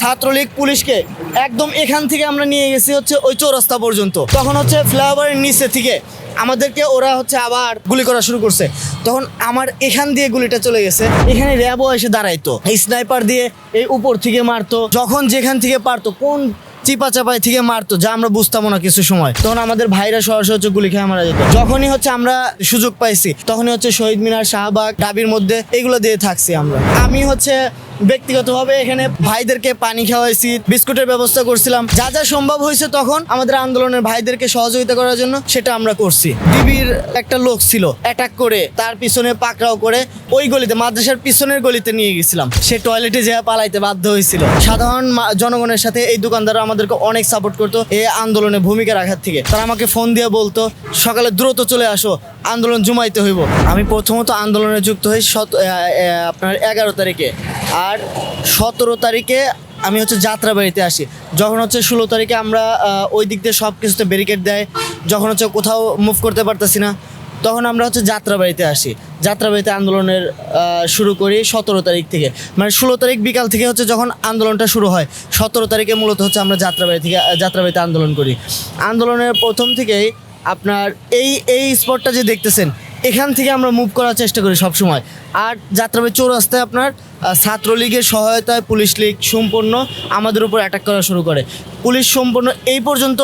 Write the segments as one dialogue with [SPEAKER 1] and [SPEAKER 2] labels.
[SPEAKER 1] ছাত্রলীগ পুলিশকে একদম এখান থেকে আমরা নিয়ে গেছি হচ্ছে ওই চৌরাস্তা পর্যন্ত। তখন হচ্ছে ফ্লাইওভারের নিচে থেকে আমাদেরকে ওরা হচ্ছে আবার গুলি করা শুরু করছে। তখন আমার এখান দিয়ে গুলিটা চলে গেছে, এখানে র্যাবও এসে দাঁড়াইতো, এই স্নাইপার দিয়ে এই উপর থেকে মারতো, যখন যেখান থেকে পারতো, কোন চিপা চাপাই থেকে মারতো যা আমরা বুঝতাম না কিছু সময়। তখন আমাদের ভাইরা সরাসরি হচ্ছে গুলি খেয়ে মারা যেত। যখনই হচ্ছে আমরা সুযোগ পাইছি তখনই হচ্ছে শহীদ মিনার, শাহবাগ, ঢাবির মধ্যে এগুলো দিয়ে থাকছি আমরা। আমি হচ্ছে ব্যক্তিগতভাবে এখানে ভাইদেরকে পানি খাওয়াইছি, বিস্কুটের ব্যবস্থা করছিলাম, যা যা সম্ভব হয়েছে তখন আমাদের আন্দোলনের ভাইদেরকে সহযোগিতা করার জন্য সেটা আমরা করছি। ডিবির একটা লোক ছিল, অ্যাটাক করে তার পিছনে পাকড়াও করে ওই গলিতে, মাদ্রাসার পিছনের গলিতে নিয়ে গেছিলাম। সে টয়লেটে যেয়ে পালাইতে বাধ্য হয়েছিল। সাধারণ জনগণের সাথে এই দোকানদাররা আমাদেরকে অনেক সাপোর্ট করতো এই আন্দোলনে ভূমিকা রাখার থেকে। তারা আমাকে ফোন দিয়ে বলতো সকালে দ্রুত চলে আসো, আন্দোলন জমাইতে হইব। আমি প্রথমত আন্দোলনে যুক্ত হই আপনার 11 তারিখে, আর 17 তারিখে আমি হচ্ছে যাত্রাবাড়িতে আসি। যখন হচ্ছে 16 তারিখে আমরা ওই দিক দিয়ে সব কিছুতে ব্যারিকেড দেয়, যখন হচ্ছে কোথাও মুভ করতে পারতেছি না তখন আমরা হচ্ছে যাত্রাবাড়িতে আসি। যাত্রাবাড়িতে আন্দোলনের শুরু করি 17 তারিখ থেকে, মানে 16 তারিখ বিকাল থেকে হচ্ছে যখন আন্দোলনটা শুরু হয়, 17 তারিখে মূলত হচ্ছে আমরা যাত্রাবাড়িতে আন্দোলন করি। আন্দোলনের প্রথম থেকেই আপনার এই স্পটটা যে দেখতেছেন, এখান থেকে আমরা মুভ করার চেষ্টা করি সব সময়। আর যাত্রাবাড়ি চৌরাস্তায় আপনার ছাত্রলীগের সহায়তায় পুলিশ লীগ সম্পূর্ণ আমাদের উপর অ্যাটাক করা শুরু করে। পুলিশ সম্পূর্ণ এই পর্যন্ত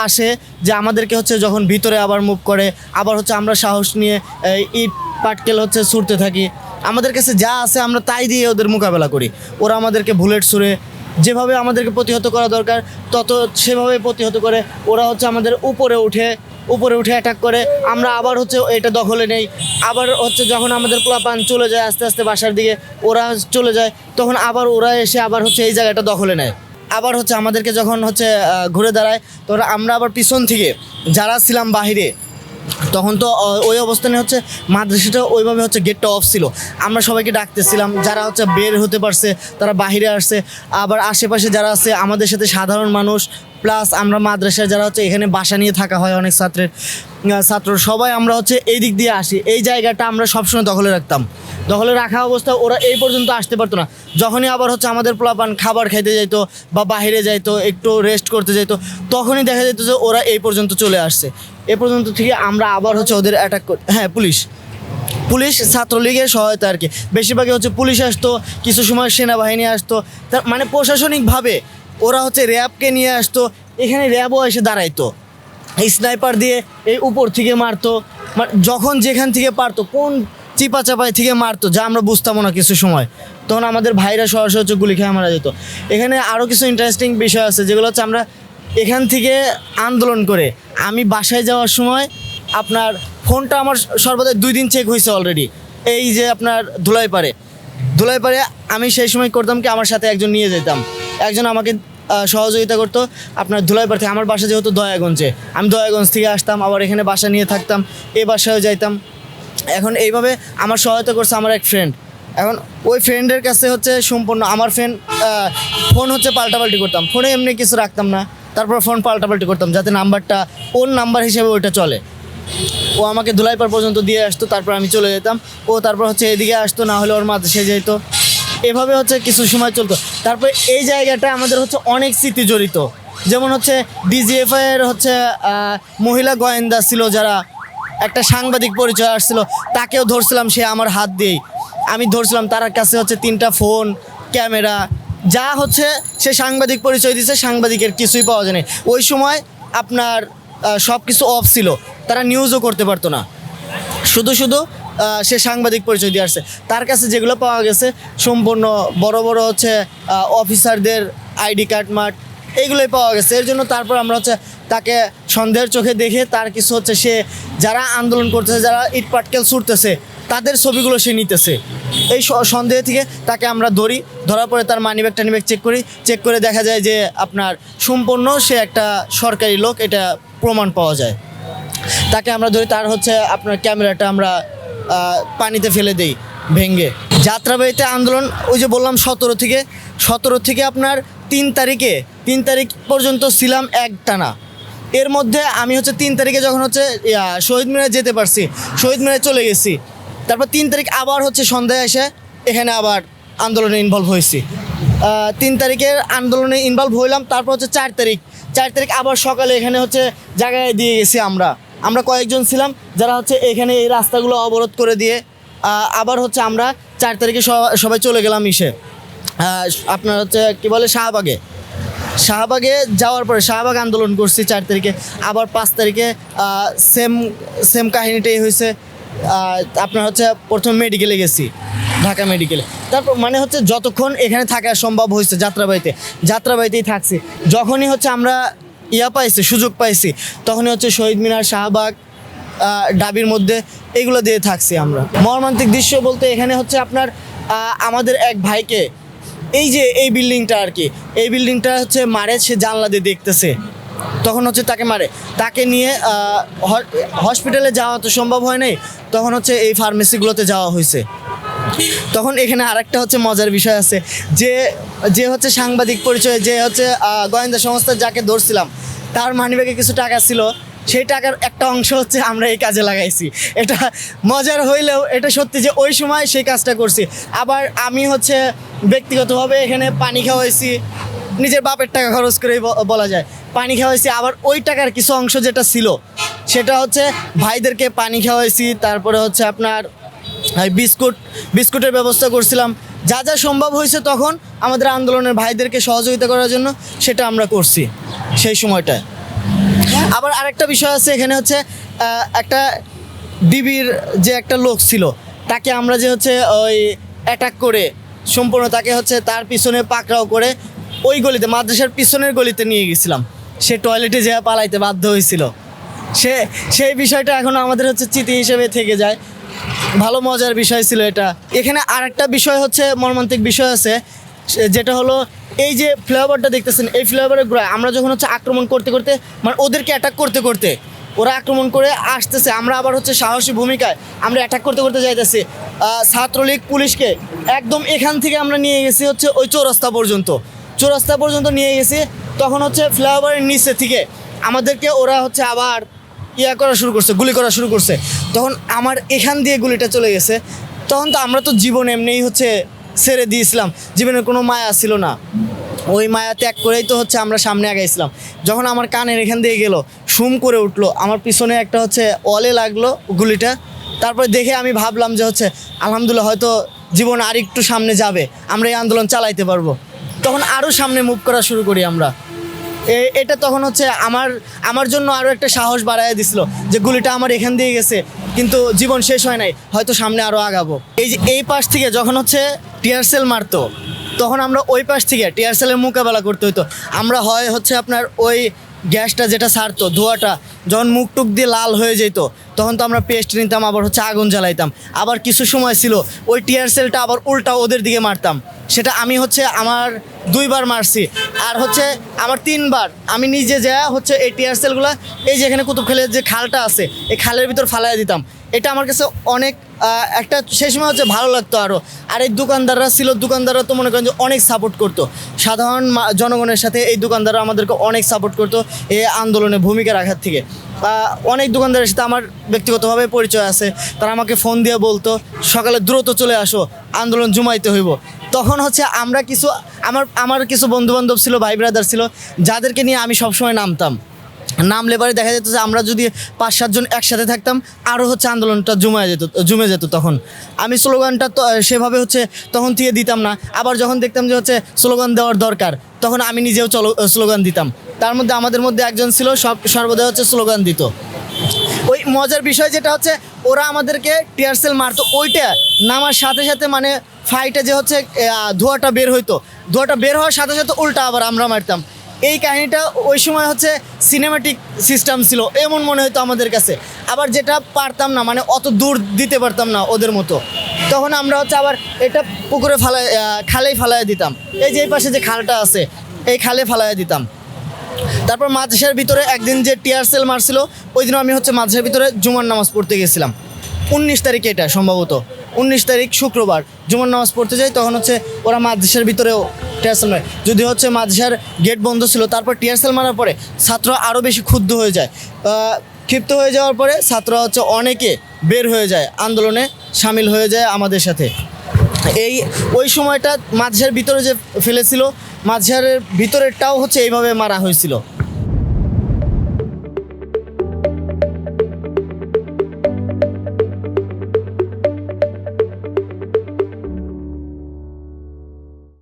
[SPEAKER 1] আসে যে আমাদেরকে হচ্ছে যখন ভিতরে আবার মুভ করে, আবার হচ্ছে আমরা সাহস নিয়ে ইট পাটকেল হচ্ছে ছুটতে থাকি। আমাদের কাছে যা আছে আমরা তাই দিয়ে ওদের মোকাবেলা করি। ওরা আমাদেরকে বুলেট ছুঁড়ে, যেভাবে আমাদেরকে প্রতিহত করা দরকার সেভাবে প্রতিহত করে। ওরা হচ্ছে আমাদের উপরে উঠে অ্যাটাক করে, আমরা আবার হচ্ছে এটা দখলে নেই। আবার হচ্ছে যখন আমাদের পোলাপান চলে যায় আস্তে আস্তে বাসার দিকে, ওরা চলে যায়, তখন আবার ওরা এসে আবার হচ্ছে এই জায়গাটা দখলে নেয়। আবার হচ্ছে আমাদেরকে যখন হচ্ছে ঘুরে দাঁড়ায়, তখন আমরা আবার পিছন থেকে যারা ছিলাম বাহিরে, তখন তো ওই অবস্থানে হচ্ছে মাদ্রাসাটা ওইভাবে হচ্ছে গেটটা অফ ছিল। আমরা সবাইকে ডাকতেছিলাম, যারা হচ্ছে বের হতে পারছে তারা বাহিরে আসছে। আবার আশেপাশে যারা আছে আমাদের সাথে সাধারণ মানুষ, প্লাস আমরা মাদ্রাসায় যারা হচ্ছে এখানে বাসা নিয়ে থাকা হয় অনেক ছাত্র সবাই আমরা হচ্ছে এই দিক দিয়ে আসি। এই জায়গাটা আমরা সবসময় দখলে রাখা অবস্থা। ওরা এই পর্যন্ত আসতে পারতো না। যখনই আবার হচ্ছে আমাদের পোলাপান খাবার খাইতে যাইতো বা বাহিরে যাইতো, একটু রেস্ট করতে যাইতো, তখনই দেখা যেত যে ওরা এই পর্যন্ত চলে আসছে। এ পর্যন্ত থেকে আমরা আবার হচ্ছে ওদের অ্যাটাক করি। হ্যাঁ, পুলিশ ছাত্রলীগের সহায়তা আর কি। বেশিরভাগই হচ্ছে পুলিশ আসতো, কিছু সময় সেনাবাহিনী আসতো। তার মানে প্রশাসনিকভাবে ওরা হচ্ছে র্যাবকে নিয়ে আসতো, এখানে র্যাবও এসে দাঁড়াইতো, এই স্নাইপার দিয়ে এই উপর থেকে মারতো, যখন যেখান থেকে পারতো, কোন চিপা চাপাই থেকে মারতো যা আমরা বুঝতাম না কিছু সময়। তখন আমাদের ভাইরা সরাসরি হচ্ছে গুলি খেয়ে মারা যেত। এখানে আরও কিছু ইন্টারেস্টিং বিষয় আছে যেগুলো হচ্ছে আমরা এখান থেকে আন্দোলন করে আমি বাসায় যাওয়ার সময় আপনার ফোনটা আমার সর্বদা 2 দিন চেক হয়েছে অলরেডি। এই যে আপনার ধুলাইপাড়ে আমি সেই সময় করতাম কি, আমার সাথে একজন নিয়ে যেতাম, একজন আমাকে সহযোগিতা করতো। আপনার ধুলাইপাড় থেকে আমার বাসা যেহেতু দয়াগঞ্জে, আমি দয়াগঞ্জ থেকে আসতাম, আবার এখানে বাসা নিয়ে থাকতাম, এই বাসায়ও যাইতাম। এখন এইভাবে আমার সহায়তা করছে আমার এক ফ্রেন্ড। এখন ওই ফ্রেন্ডের কাছে হচ্ছে সম্পূর্ণ আমার ফোন হচ্ছে পাল্টাপাল্টি করতাম, ফোনে এমনি কিছু রাখতাম না, তারপর ফোন পাল্টাপাল্টি করতাম যাতে নাম্বারটা ওর নাম্বার হিসেবে ওইটা চলে। ও আমাকে ধুলাইপাড় পর্যন্ত দিয়ে আসতো, তারপর আমি চলে যেতাম। ও তারপর হচ্ছে এদিকে আসতো, না হলে ওর মাদ্রাসায় যেত। এভাবে হচ্ছে কিছু সময় চলতো। তারপর এই জায়গাটা আমাদের হচ্ছে অনেক স্মৃতি জড়িত। যেমন হচ্ছে ডিজিএফআই এর হচ্ছে মহিলা গোয়েন্দা ছিল, যারা একটা সাংবাদিক পরিচয় আসছিল, তাকেও ধরছিলাম, সে আমার হাত দিয়েই আমি ধরছিলাম। তার কাছে হচ্ছে 3টা ফোন, ক্যামেরা, যা হচ্ছে সে সাংবাদিক পরিচয় দিয়েছে, সাংবাদিকের কিছুই পাওয়া যায়নি। ওই সময় আপনার সব কিছু অফ ছিল, তারা নিউজও করতে পারতো না, শুধু সে সাংবাদিক পরিচয় দিয়ে আসছে। তার কাছে যেগুলো পাওয়া গেছে সম্পূর্ণ বড় হচ্ছে অফিসারদের আইডি কার্ড এইগুলোই পাওয়া গেছে। এর জন্য তারপর আমরা হচ্ছে তাকে সন্দেহের চোখে দেখে তার কিছু হচ্ছে সে যারা আন্দোলন করতেছে, যারা ইট পাটকেল ছুটতেছে, তাদের ছবিগুলো সে নিতেছে। এই সন্দেহ থেকে তাকে আমরা ধরার পরে তার মানিব্যাগ টানিব্যাগ চেক করে দেখা যায় যে আপনার সম্পূর্ণ সে একটা সরকারি লোক, এটা প্রমাণ পাওয়া যায়। তাকে আমরা ধরি, তার হচ্ছে আপনার ক্যামেরাটা আমরা পানিতে ফেলে দেই ভেঙে। যাত্রাবাড়িতে আন্দোলন ওই যে বললাম 17 থেকে আপনার 3 তারিখ পর্যন্ত ছিলাম একটানা। এর মধ্যে আমি হচ্ছে 3 তারিখে যখন হচ্ছে শহীদ মিনারে যেতে পারছি, শহীদ মিনারে চলে গেছি। তারপর 3 তারিখ আবার হচ্ছে সন্ধ্যায় এসে এখানে আবার আন্দোলনে ইনভলভ হয়েছি। 3 তারিখের আন্দোলনে ইনভলভ হইলাম, তারপর হচ্ছে 4 তারিখ আবার সকালে এখানে হচ্ছে জায়গায় দিয়ে গেছি। আমরা কয়েকজন ছিলাম যারা হচ্ছে এখানে এই রাস্তাগুলো অবরোধ করে দিয়ে আবার হচ্ছে আমরা 4 তারিখে সবাই চলে গেলাম আপনার হচ্ছে কী বলে শাহবাগে যাওয়ার পরে শাহবাগ আন্দোলন করছি 4 তারিখে। আবার 5 তারিখে সেম কাহিনীটাই হয়েছে। আপনার হচ্ছে প্রথম মেডিকেলে গেছি, ঢাকা মেডিকেলে। তারপর মানে হচ্ছে যতক্ষণ এখানে থাকা সম্ভব হয়েছে যাত্রাবাড়িতেই থাকছি। যখনই হচ্ছে আমরা সুযোগ পাইছি তখনই হচ্ছে শহীদ মিনার, শাহবাগ, ডাবির মধ্যে এগুলো দিয়ে থাকছি আমরা। মর্মান্তিক দৃশ্য বলতে এখানে হচ্ছে আপনার আমাদের এক ভাইকে এই বিল্ডিংটা আর কি, এই বিল্ডিংটা হচ্ছে মারে, সে জানলা দিয়ে দেখতেছে, তখন হচ্ছে তাকে নিয়ে হসপিটালে যাওয়া তো সম্ভব হয় নাই, তখন হচ্ছে এই ফার্মেসিগুলোতে যাওয়া হয়েছে। তখন এখানে আরেকটা হচ্ছে মজার বিষয় আছে, যে হচ্ছে সাংবাদিক পরিচয়ে, যে হচ্ছে গোয়েন্দা সংস্থার যাকে ধরছিলাম, তার মানিব্যাগে কিছু টাকা ছিল, সেই টাকার একটা অংশ হচ্ছে আমরা এই কাজে লাগাইছি। এটা মজার হইলেও এটা সত্যি যে ওই সময় সেই কাজটা করছি। আবার আমি হচ্ছে ব্যক্তিগতভাবে এখানে পানি খাওয়াইছি, নিজের বাপের টাকা খরচ করেই বলা যায়, পানি খাওয়াইছি। আবার ওই টাকার কিছু অংশ যেটা ছিল সেটা হচ্ছে ভাইদেরকে পানি খাওয়াইছি। তারপরে হচ্ছে আপনার বিস্কুটের ব্যবস্থা করছিলাম। যা যা সম্ভব হয়েছে তখন আমাদের আন্দোলনের ভাইদেরকে সহযোগিতা করার জন্য সেটা আমরা করছি সেই সময়টায়। আবার আরেকটা বিষয় আছে এখানে হচ্ছে একটা ডিবির যে একটা লোক ছিল, তাকে আমরা যে হচ্ছে ওই অ্যাটাক করে সম্পূর্ণ তাকে হচ্ছে তার পিছনে পাকড়াও করে ওই গলিতে, মাদ্রাসার পিছনের গলিতে নিয়ে গেছিলাম। সে টয়লেটে যেয়ে পালাইতে বাধ্য হয়েছিল। সেই বিষয়টা এখনও আমাদের হচ্ছে স্মৃতি হিসেবে থেকে যায়। ভালো মজার বিষয় ছিল এটা। এখানে আরেকটা বিষয় হচ্ছে মর্মান্তিক বিষয় আছে, যেটা হলো এই যে ফ্লাইওভারটা দেখতেছেন, এই ফ্লাইওভারের গোড়ায় আমরা যখন হচ্ছে আক্রমণ করতে মানে ওদেরকে অ্যাটাক করতে ওরা আক্রমণ করে আসতেছে, আমরা আবার হচ্ছে সাহসী ভূমিকায় আমরা অ্যাটাক করতে যাইতেছি। ছাত্রলীগ পুলিশকে একদম এখান থেকে আমরা নিয়ে গেছি হচ্ছে ওই চৌরাস্তা পর্যন্ত নিয়ে গেছি। তখন হচ্ছে ফ্লাইওভারের নিচে থেকে আমাদেরকে ওরা হচ্ছে আবার গুলি করা শুরু করছে। তখন আমার এখান দিয়ে গুলিটা চলে গেছে। তখন তো আমরা তো জীবন এমনিই হচ্ছে ছেড়ে দিয়েছিলাম, জীবনের কোনো মায়া ছিল না। ওই মায়া ত্যাগ করেই তো হচ্ছে আমরা সামনে আগাইছিলাম। যখন আমার কানের এখান দিয়ে গেল, শুম করে উঠলো, আমার পিছনে একটা হচ্ছে অলে লাগলো গুলিটা। তারপরে দেখে আমি ভাবলাম যে হচ্ছে আলহামদুলিল্লাহ, হয়তো জীবন আর একটু সামনে যাবে, আমরা এই আন্দোলন চালাইতে পারবো। তখন আরও সামনে মুভ করা শুরু করি আমরা। এটা তখন হচ্ছে আমার জন্য আরও একটা সাহস বাড়াইয়া দিছিল যে গুলিটা আমার এখান দিয়ে গেছে, কিন্তু জীবন শেষ হয় নাই, হয়তো সামনে আরও আগাবো। এই পাশ থেকে যখন হচ্ছে টিয়ার সেল মারতো, তখন আমরা ওই পাশ থেকে টিয়ার সেলের মোকাবেলা করতে হতো। আমরা হচ্ছে আপনার ওই গ্যাসটা যেটা ছাড়তো, ধোঁয়াটা যখন মুখ টুক দিয়ে লাল হয়ে যেত, তখন তো আমরা পেস্ট নিতাম, আবার হচ্ছে আগুন জ্বালাইতাম। আবার কিছু সময় ছিল ওই টিয়ার সেলটা আবার উল্টা ওদের দিকে মারতাম। সেটা আমি হচ্ছে আমার 2 বার মারছি, আর হচ্ছে আমার 3 বার আমি নিজে যা হচ্ছে এই টিয়ার সেলগুলো এই যে এখানে কুতুবখালের যে খালটা আছে, এই খালের ভিতর ফালাইয়া দিতাম। এটা আমার কাছে অনেক একটা সেই সময় হচ্ছে ভালো লাগতো আরও। আর এই দোকানদাররা তো মনে করেন যে অনেক সাপোর্ট করতো সাধারণ জনগণের সাথে। এই দোকানদাররা আমাদেরকে অনেক সাপোর্ট করতো এই আন্দোলনে ভূমিকা রাখার থেকে। অনেক দোকানদারের সাথে আমার ব্যক্তিগতভাবে পরিচয় আছে, তারা আমাকে ফোন দিয়ে বলতো সকালে দ্রুত চলে আসো, আন্দোলন জমাইতে হইব। তখন হচ্ছে আমার কিছু বন্ধুবান্ধব ছিল, ভাই ব্রাদার ছিল, যাদেরকে নিয়ে আমি সবসময় নামলে পরে দেখা যেত যে আমরা যদি 5-7 জন একসাথে থাকতাম, আরও হচ্ছে আন্দোলনটা জমে যেত। তখন আমি স্লোগানটা তো সেভাবে হচ্ছে তখন থেকে দিতাম না। আবার যখন দেখতাম যে হচ্ছে স্লোগান দেওয়ার দরকার, তখন আমি নিজেও স্লোগান দিতাম। তার মধ্যে আমাদের মধ্যে একজন ছিল সর্বদা হচ্ছে স্লোগান দিত। ওই মজার বিষয় যেটা হচ্ছে ওরা আমাদেরকে টিয়ার সেল মারতো, ওইটা নামার সাথে সাথে মানে ফাইটে যে হচ্ছে ধোঁয়াটা বের হওয়ার সাথে সাথে উল্টা আবার আমরা মারতাম। এই কাহিনিটা ওই সময় হচ্ছে সিনেমাটিক সিস্টেম ছিল এমন মনে হতো আমাদের কাছে। আবার যেটা পারতাম না, মানে অত দূর দিতে পারতাম না ওদের মতো, তখন আমরা হচ্ছে আবার এটা পুকুরে খালেই ফালাইয়া দিতাম। এই যে এই পাশে যে খালটা আছে, এই খালে ফালাইয়া দিতাম। তারপর মাদ্রাসার ভিতরে একদিন যে টিয়ার সেল মারছিল, ওই দিনও আমি হচ্ছে মাদ্রাসার ভিতরে জুমার নামাজ পড়তে গেছিলাম। 19 তারিখে, এটা সম্ভবত 19 তারিখ শুক্রবার জুমার নামাজ পড়তে যাই। তখন হচ্ছে ওরা মাদ্রাসার ভিতরেও টিয়ার সেল মারে, যদি হচ্ছে মাদ্রাসার গেট বন্ধ ছিল। তারপর টিয়ার সেল মারার পরে ছাত্ররা আরও বেশি ক্ষুব্ধ হয়ে যায়। ক্ষিপ্ত হয়ে যাওয়ার পরে ছাত্ররা হচ্ছে অনেকে বের হয়ে যায়, আন্দোলনে সামিল হয়ে যায় আমাদের সাথে। এই ওই সময়টা মাঝের ভিতরে যে ফেলেছিল মাঝের ভিতরেরটাও হচ্ছে এইভাবে মারা হয়েছিল।